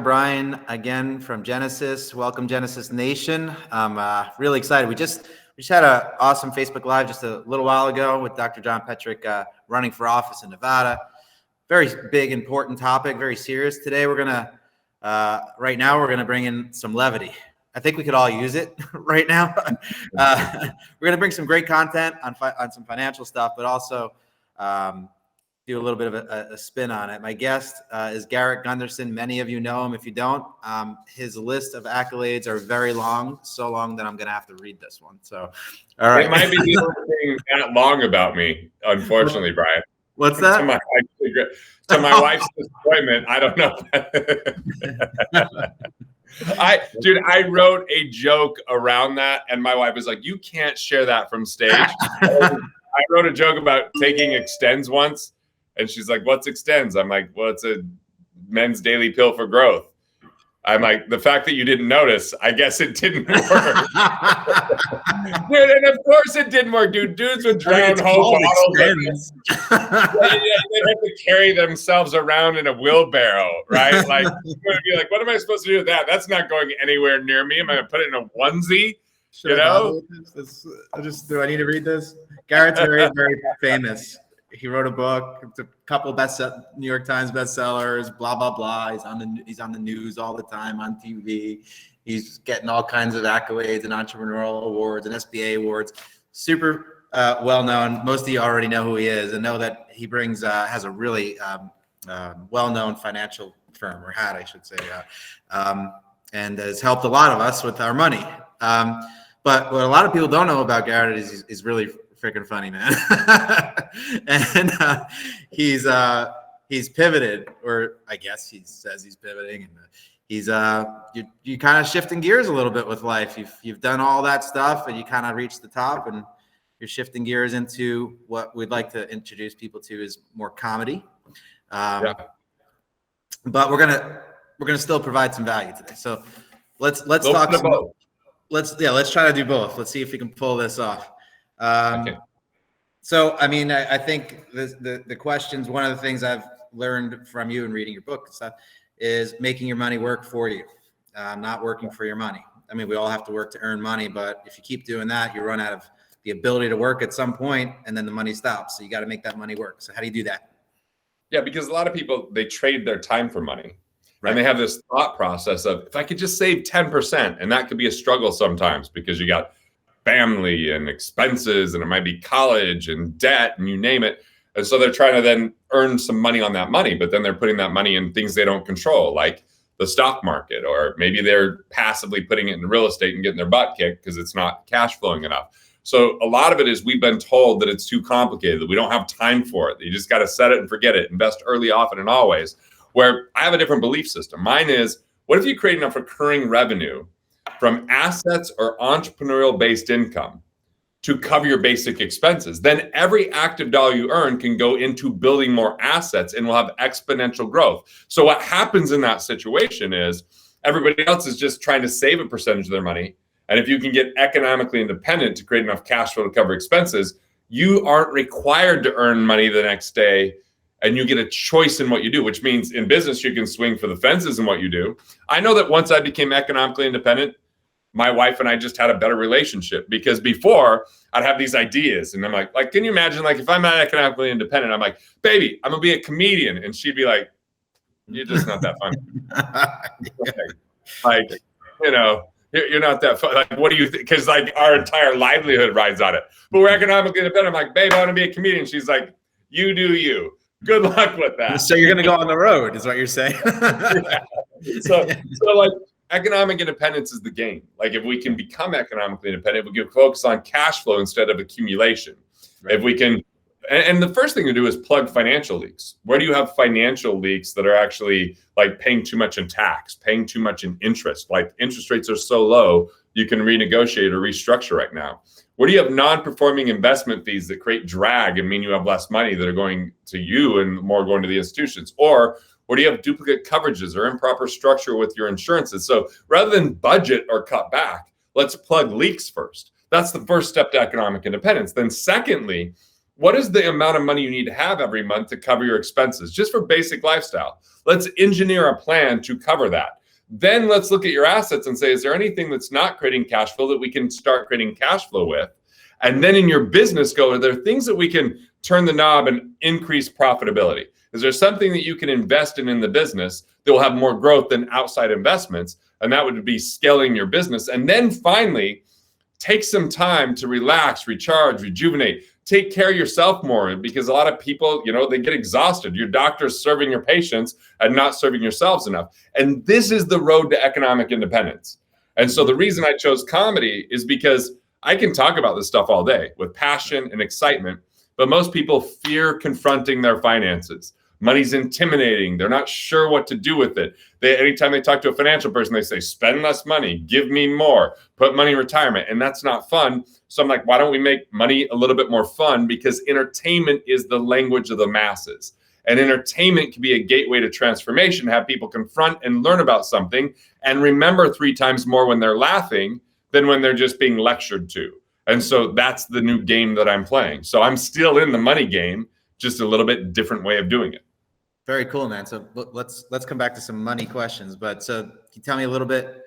Brian again from Genesis. Welcome, Genesis Nation. I'm really excited. We just had an awesome Facebook Live just a little while ago with Dr. John Petrick running for office in Nevada. Very big, important topic, very serious. Today we're gonna right now we're gonna bring in some levity. I think we could all use it right now. We're gonna bring some great content on some financial stuff, but also do a little bit of a spin on it. My guest is Garrett Gunderson. Many of you know him. If you don't, his list of accolades are very long, so long that I'm going to have to read this one. So, all right. It might be the only thing that long about me, unfortunately, Brian. What's that? To my wife's disappointment, I don't know. I wrote a joke around that, and my wife was like, "You can't share that from stage." I wrote a joke about taking Extends once. And she's like, "What's Extends?" I'm like, "Well, it's a men's daily pill for growth." I'm like, "The fact that you didn't notice, I guess it didn't work." Dude, and of course it didn't work, dude. Dudes would drown whole bottles. They have to carry themselves around in a wheelbarrow, right? Like, you're gonna be like, "What am I supposed to do with that? That's not going anywhere near me. Am I gonna put it in a onesie?" Do I need to read this? Garrett's very, very famous. He wrote a book. It's a couple New York Times bestsellers. Blah blah blah. He's on the news all the time on TV. He's getting all kinds of accolades and entrepreneurial awards and SBA awards. Super well known. Most of you already know who he is and know that he has a really well known financial firm, or had, I should say, and has helped a lot of us with our money. But what a lot of people don't know about Garrett is he's really freaking funny, man. And he's pivoted, or I guess he says he's pivoting, and he's you kind of shifting gears a little bit with life. You've done all that stuff, and you kind of reached the top, and you're shifting gears into what we'd like to introduce people to is more comedy. But we're gonna still provide some value today. So let's talk about. Let's try to do both. Let's see if we can pull this off. Okay. So, I mean, I think the questions, one of the things I've learned from you and reading your book and stuff is making your money work for you, not working for your money. I mean, we all have to work to earn money, but if you keep doing that, you run out of the ability to work at some point, and then the money stops. So you got to make that money work. So how do you do that? Yeah, because a lot of people, they trade their time for money. Right. And they have this thought process of, if I could just save 10%, and that could be a struggle sometimes because you got family and expenses, and it might be college and debt and you name it. And so they're trying to then earn some money on that money, but then they're putting that money in things they don't control, like the stock market, or maybe they're passively putting it in real estate and getting their butt kicked because it's not cash flowing enough. So a lot of it is we've been told that it's too complicated, that we don't have time for it, that you just got to set it and forget it, invest early, often, and always. Where I have a different belief system. Mine is, what if you create enough recurring revenue from assets or entrepreneurial based income to cover your basic expenses? Then every active dollar you earn can go into building more assets and will have exponential growth. So what happens in that situation is everybody else is just trying to save a percentage of their money. And if you can get economically independent to create enough cash flow to cover expenses, you aren't required to earn money the next day. And you get a choice in what you do, which means in business, you can swing for the fences in what you do. I know that once I became economically independent, my wife and I just had a better relationship, because before I'd have these ideas and I'm like, can you imagine, like, if I'm not economically independent, I'm like, "Baby, I'm gonna be a comedian." And she'd be like, "You're just not that funny." You're not that fun. Like, what do you think? Because like our entire livelihood rides on it. But we're economically independent. I'm like, "Babe, I want to be a comedian." She's like, "You do you. Good luck with that." So you're going to go on the road, is what you're saying. Yeah. So like economic independence is the game. Like if we can become economically independent, we can focus on cash flow instead of accumulation. Right. If we can, and the first thing to do is plug financial leaks. Where do you have financial leaks that are actually like paying too much in tax, paying too much in interest? Like interest rates are so low, you can renegotiate or restructure right now. Where do you have non-performing investment fees that create drag and mean you have less money that are going to you and more going to the institutions? Or do you have duplicate coverages or improper structure with your insurances? So rather than budget or cut back, let's plug leaks first. That's the first step to economic independence. Then secondly, what is the amount of money you need to have every month to cover your expenses, just for basic lifestyle? Let's engineer a plan to cover that. Then let's look at your assets and say, is there anything that's not creating cash flow that we can start creating cash flow with? And then in your business, are there things that we can turn the knob and increase profitability? Is there something that you can invest in the business that will have more growth than outside investments? And that would be scaling your business. And then finally, take some time to relax, recharge, rejuvenate, take care of yourself more, because a lot of people, they get exhausted. Your doctor's serving your patients and not serving yourselves enough. And this is the road to economic independence. And so the reason I chose comedy is because I can talk about this stuff all day with passion and excitement, but most people fear confronting their finances. Money's intimidating. They're not sure what to do with it. Anytime they talk to a financial person, they say, spend less money, give me more, put money in retirement. And that's not fun. So I'm like, why don't we make money a little bit more fun? Because entertainment is the language of the masses. And entertainment can be a gateway to transformation, have people confront and learn about something and remember 3 times more when they're laughing than when they're just being lectured to. And so that's the new game that I'm playing. So I'm still in the money game, just a little bit different way of doing it. Very cool, man. So let's come back to some money questions. But so can you tell me a little bit,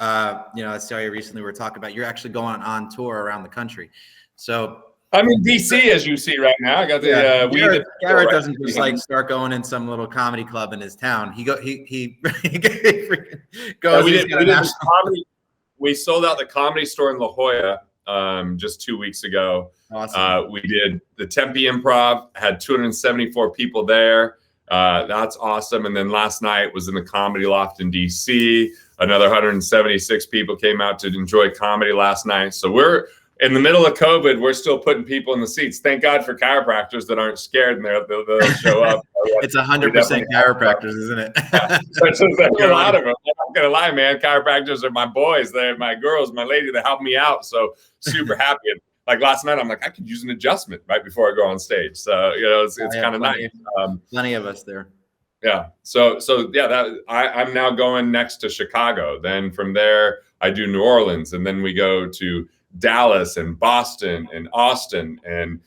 I saw you recently, we were talking about, you're actually going on tour around the country. So I'm in DC, as you see right now. I got the Garrett doesn't just like start going in some little comedy club in his town. He goes. We sold out the Comedy Store in La Jolla just 2 weeks ago. Awesome. We did the Tempe Improv, had 274 people there. That's awesome. And then last night was in the Comedy Loft in DC. Another 176 people came out to enjoy comedy last night. So we're in the middle of COVID. We're still putting people in the seats. Thank God for chiropractors that aren't scared and they'll show up. It's 100% chiropractors, isn't it? There's a lot of them. I'm not gonna lie, man. Chiropractors are my boys. They're my girls, my lady that help me out. So super happy. And like last night, I'm like, I could use an adjustment right before I go on stage. So it's kind of nice. Plenty of us there. Yeah. So yeah, I'm now going next to Chicago. Then from there, I do New Orleans, and then we go to Dallas and Boston and Austin and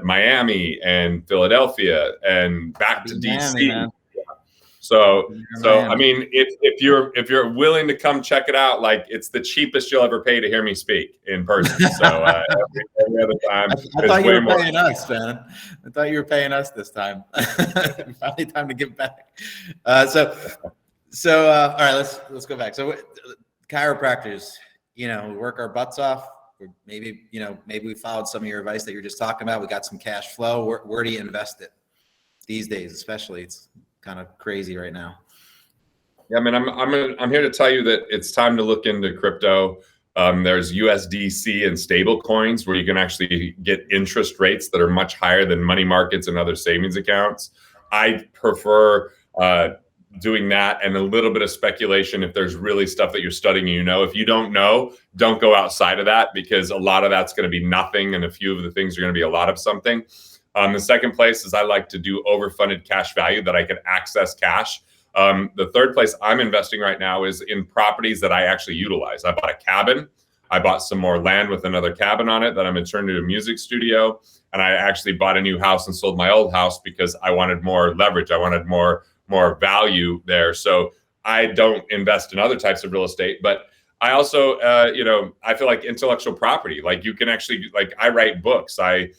Miami and Philadelphia and back to DC. So I mean, if you're willing to come check it out, like it's the cheapest you'll ever pay to hear me speak in person. So every other time, I thought you were paying us, man. I thought you were paying us this time. Finally, time to give back. So all right, let's go back. So chiropractors, we work our butts off. Maybe we followed some of your advice that you're just talking about. We got some cash flow. Where do you invest it these days? Especially, it's kind of crazy right now. Yeah, I mean, I'm here to tell you that it's time to look into crypto. There's USDC and stable coins where you can actually get interest rates that are much higher than money markets and other savings accounts. I prefer doing that and a little bit of speculation if there's really stuff that you're studying. If you don't know, don't go outside of that, because a lot of that's going to be nothing, and a few of the things are going to be a lot of something. The second place is I like to do overfunded cash value that I can access cash. The third place I'm investing right now is in properties that I actually utilize. I bought a cabin. I bought some more land with another cabin on it that I'm going to turn into a music studio. And I actually bought a new house and sold my old house because I wanted more leverage. I wanted more value there. So I don't invest in other types of real estate, but I also, I feel like intellectual property, like you can actually, like I write books, I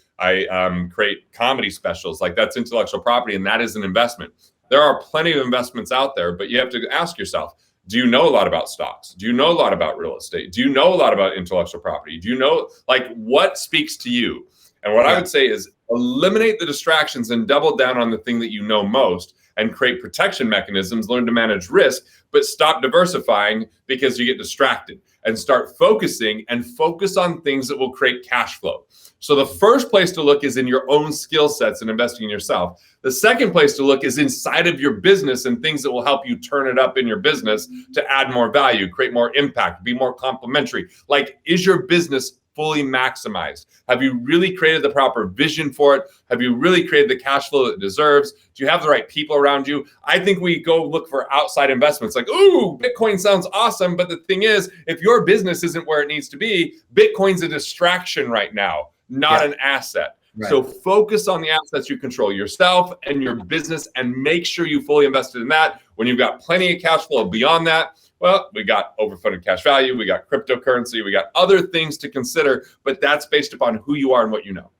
create comedy specials, like that's intellectual property, and that is an investment. There are plenty of investments out there, but you have to ask yourself, do you know a lot about stocks? Do you know a lot about real estate? Do you know a lot about intellectual property? Do you know, like, what speaks to you? And what I would say is eliminate the distractions and double down on the thing that you know most, and create protection mechanisms, learn to manage risk, but stop diversifying because you get distracted, and start focusing and focus on things that will create cash flow. So the first place to look is in your own skill sets and investing in yourself. The second place to look is inside of your business and things that will help you turn it up in your business to add more value, create more impact, be more complementary. Like, is your business fully maximized? Have you really created the proper vision for it? Have you really created the cash flow that it deserves? Do you have the right people around you? I think we go look for outside investments like, ooh, Bitcoin sounds awesome. But the thing is, if your business isn't where it needs to be, Bitcoin's a distraction right now, not an asset. Right. So focus on the assets you control, yourself and your business, and make sure you fully invested in that. When you've got plenty of cash flow beyond that, well, we got overfunded cash value, we got cryptocurrency, we got other things to consider, but that's based upon who you are and what you know.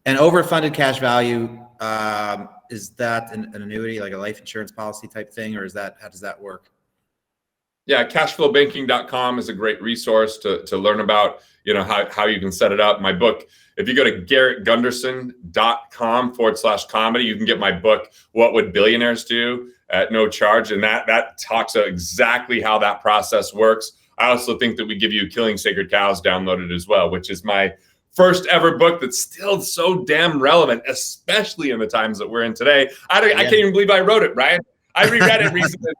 And overfunded cash value, is that an annuity, like a life insurance policy type thing, or how does that work? Yeah, cashflowbanking.com is a great resource to learn about, how you can set it up. My book, if you go to garrettgunderson.com/comedy, you can get my book, What Would Billionaires Do, at no charge. And that talks about exactly how that process works. I also think that we give you Killing Sacred Cows downloaded as well, which is my first ever book that's still so damn relevant, especially in the times that we're in today. I can't even believe I wrote it, Brian. I reread it recently.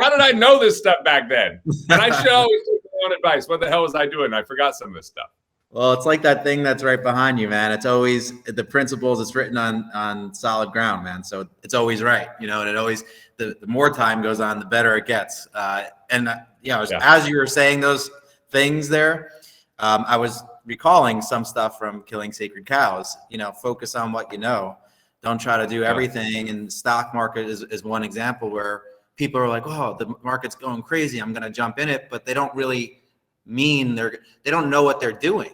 How did I know this stuff back then? And I should always take my own advice. What the hell was I doing? I forgot some of this stuff. Well, it's like that thing that's right behind you, man. It's always the principles. It's written on solid ground, man. So it's always right, and it always the more time goes on, the better it gets. As you were saying those things there, I was recalling some stuff from Killing Sacred Cows. Focus on what you know. Don't try to do everything. And the stock market is one example where people are like, oh, the market's going crazy, I'm going to jump in it. But they don't really mean they don't know what they're doing,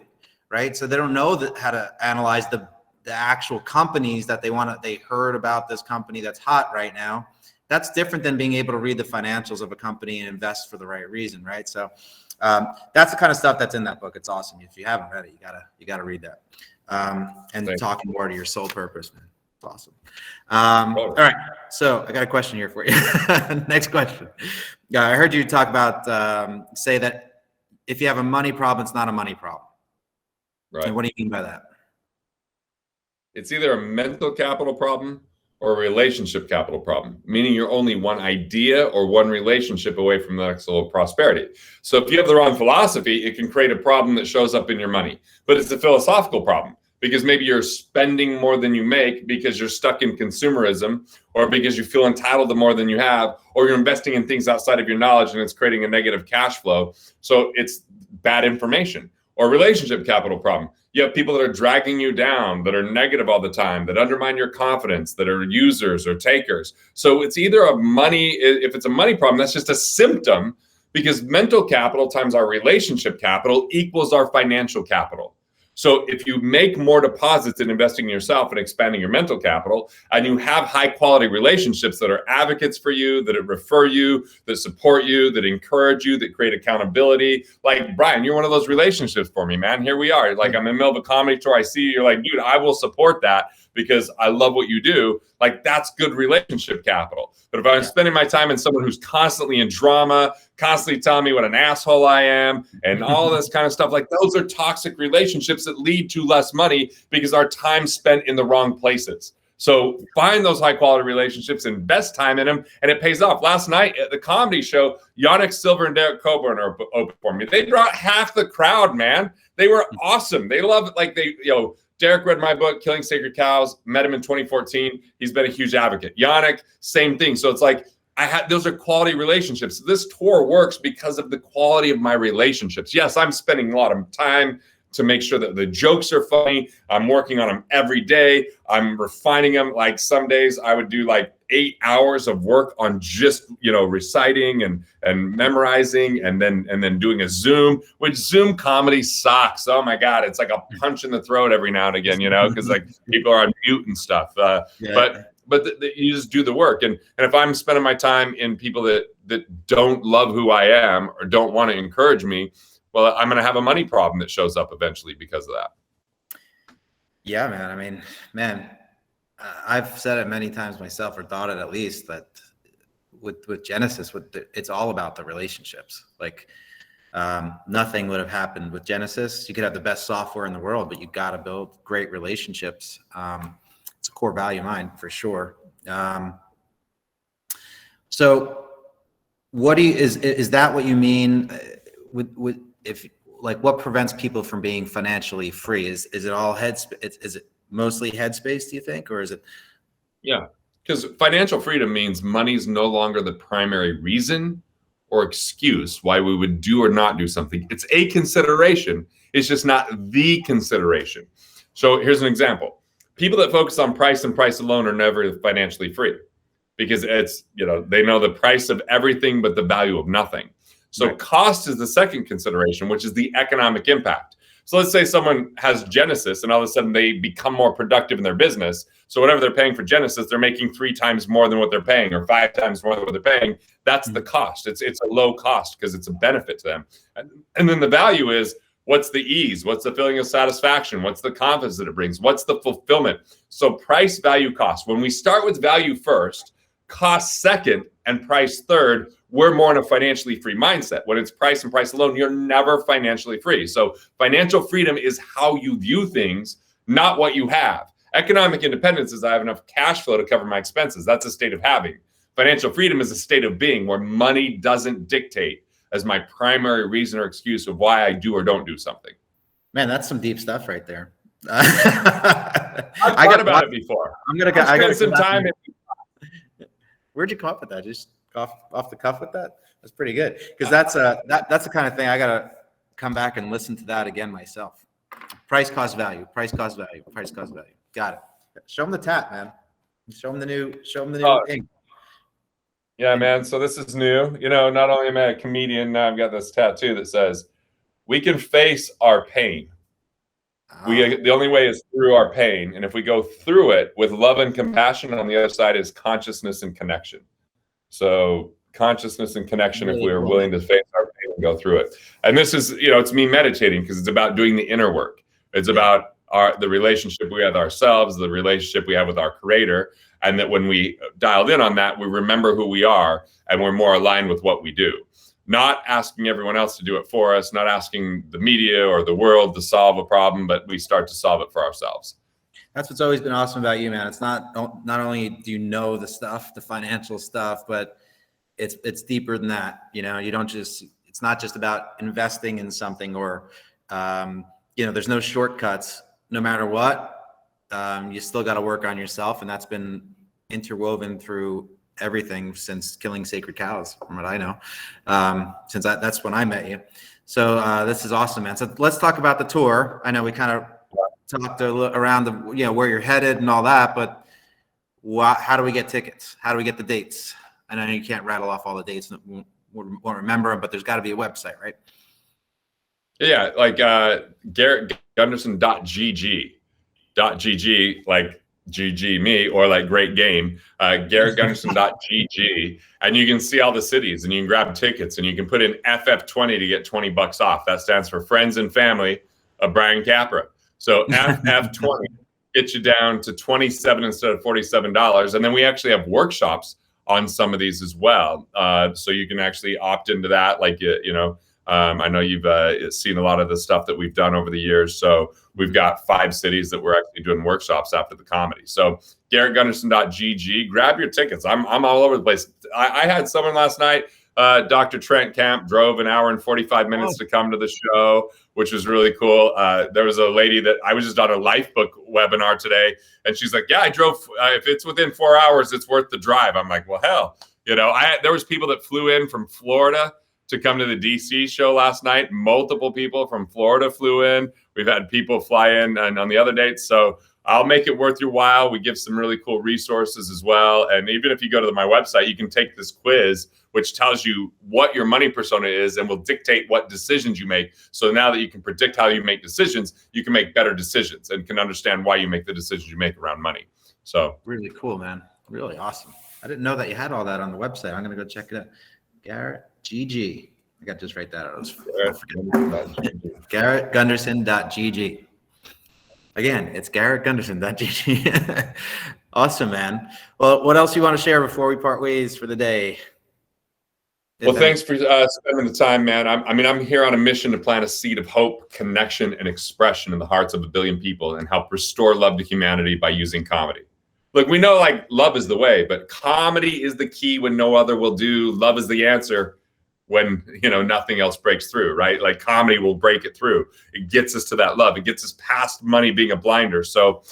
right? So they don't know how to analyze the actual companies that they heard about this company that's hot right now. That's different than being able to read the financials of a company and invest for the right reason, right? So that's the kind of stuff that's in that book. It's awesome. If you haven't read it, you gotta read that. And talk more to your soul purpose, man. It's awesome. All right. So I got a question here for you. Next question. I heard you talk about, say that if you have a money problem, it's not a money problem. Right. And what do you mean by that? It's either a mental capital problem or a relationship capital problem, meaning you're only one idea or one relationship away from the next level of prosperity. So if you have the wrong philosophy, it can create a problem that shows up in your money. But it's a philosophical problem, because maybe you're spending more than you make because you're stuck in consumerism, or because you feel entitled to more than you have, or you're investing in things outside of your knowledge and it's creating a negative cash flow. So it's bad information. Or relationship capital problem. You have people that are dragging you down, that are negative all the time, that undermine your confidence, that are users or takers. So it's either if it's a money problem, that's just a symptom, because mental capital times our relationship capital equals our financial capital. So if you make more deposits in investing in yourself and expanding your mental capital, and you have high quality relationships that are advocates for you, that refer you, that support you, that encourage you, that create accountability. Like, Brian, you're one of those relationships for me, man. Here we are. Like, I'm in the middle of a comedy tour. I see you. You're like, dude, I will support that because I love what you do. Like, that's good relationship capital. But if I'm spending my time in someone who's constantly in drama, constantly telling me what an asshole I am and all this kind of stuff, like, those are toxic relationships that lead to less money because our time spent in the wrong places. So find those high quality relationships, invest time in them, and it pays off. Last night at the comedy show, Yannick Silver and Derek Coburn are open for me. They brought half the crowd, man. They were awesome. They love it. Like, Derek read my book, Killing Sacred Cows, met him in 2014. He's been a huge advocate. Yannick, same thing. So it's like, those are quality relationships. This tour works because of the quality of my relationships. Yes, I'm spending a lot of time to make sure that the jokes are funny. I'm working on them every day. I'm refining them. Like, some days I would do like 8 hours of work on just, reciting and memorizing, and then doing a Zoom, which Zoom comedy sucks. Oh my God. It's like a punch in the throat every now and again, because like people are on mute and stuff. But you just do the work. And if I'm spending my time in people that don't love who I am or don't want to encourage me, well, I'm going to have a money problem that shows up eventually because of that. Yeah, man. I mean, I've said it many times myself, or thought it at least, that with Genesis, it's all about the relationships. Like, nothing would have happened with Genesis. You could have the best software in the world, but you got to build great relationships. It's a core value of mine for sure. So what is that what you mean with what prevents people from being financially free? Is it all is it mostly headspace, do you think, or is it? Yeah, because financial freedom means money's no longer the primary reason or excuse why we would do or not do something. It's a consideration. It's just not the consideration. So here's an example. people that focus on price and price alone are never financially free, because it's, they know the price of everything but the value of nothing. So cost is the second consideration, which is the economic impact. So let's say someone has Genesis and all of a sudden they become more productive in their business. So whatever they're paying for Genesis, they're making 3 times more than what they're paying, or 5 times more than what they're paying. That's the cost. It's a low cost because it's a benefit to them. And then the value is, what's the ease? What's the feeling of satisfaction? What's the confidence that it brings? What's the fulfillment? So price, value, cost. When we start with value first, cost second, and price third, we're more in a financially free mindset. When it's price and price alone, you're never financially free. So financial freedom is how you view things, not what you have. Economic independence is I have enough cash flow to cover my expenses. That's a state of having. Financial freedom is a state of being, where money doesn't dictate as my primary reason or excuse of why I do or don't do something. Man, that's some deep stuff right there. I've thought about it before. I got some time. Where'd you come up with that? Just off the cuff with that? That's pretty good, because that's the kind of thing I gotta come back and listen to that again myself. Price, cost, value. Price, cost, value. Price, cost, value. Got it. Show them the tap, man. Show them the new ink. Yeah, man. So this is new. Not only am I a comedian, now I've got this tattoo that says, "We can face our pain. The only way is through our pain. And if we go through it with love and compassion, on the other side is consciousness and connection." So consciousness and connection, really, if we're willing to face our pain and go through it. And this is, it's me meditating, because it's about doing the inner work. It's about the relationship we have with ourselves, the relationship we have with our creator. And that when we dialed in on that, we remember who we are and we're more aligned with what we do. Not asking everyone else to do it for us, not asking the media or the world to solve a problem, but we start to solve it for ourselves. That's what's always been awesome about you, man. It's not only do you know the stuff, the financial stuff, but it's deeper than that. It's not just about investing in something, or, there's no shortcuts. No matter what, you still got to work on yourself. And that's been interwoven through everything since killing sacred cows, from what I know, since that's when I met you. So this is awesome, man. So let's talk about the tour. I know we kind of talked around where you're headed and all that, but how do we get tickets? How do we get the dates? I know you can't rattle off all the dates and won't remember them, but there's got to be a website, right? Yeah, like GarrettGunderson.gg, like GG me, or like great game, GarrettGunderson.gg, and you can see all the cities, and you can grab tickets, and you can put in FF20 to get $20 off. That stands for Friends and Family of Brian Capra. So FF20 gets you down to $27 instead of $47. And then we actually have workshops on some of these as well. So you can actually opt into that. Like, I know you've seen a lot of the stuff that we've done over the years. So we've got 5 cities that we're actually doing workshops after the comedy. So GarrettGunderson.gg, grab your tickets. I'm all over the place. I had someone last night, Dr. Trent Camp, drove an hour and 45 minutes to come to the show, which was really cool. There was a lady that I was just on a Lifebook webinar today, and she's like, "Yeah, I drove. If it's within 4 hours, it's worth the drive." I'm like, "Well, hell, there was people that flew in from Florida to come to the DC show last night. Multiple people from Florida flew in. We've had people fly in and on the other dates. So I'll make it worth your while. We give some really cool resources as well. And even if you go to my website, you can take this quiz, which tells you what your money persona is and will dictate what decisions you make. So now that you can predict how you make decisions, you can make better decisions and can understand why you make the decisions you make around money. So really cool, man. Really awesome. I didn't know that you had all that on the website. I'm going to go check it out. Garrett GG. I got to just write that out. GarrettGunderson.gg. Again, it's GarrettGunderson.gg. Awesome, man. Well, what else you want to share before we part ways for the day? Well, thanks for spending the time, man. I'm here on a mission to plant a seed of hope, connection, and expression in the hearts of 1 billion people and help restore love to humanity by using comedy. Look, we know like love is the way, but comedy is the key when no other will do. Love is the answer when, nothing else breaks through, right? Like comedy will break it through. It gets us to that love. It gets us past money being a blinder. So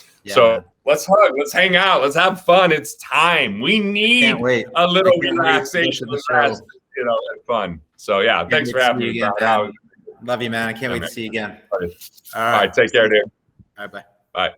let's hug, let's hang out, let's have fun. It's time. We need a little relaxation, and fun. So yeah, thanks for having me. Love you, man. I can't wait to see you again. All right, take care, dude. All right, bye. Bye.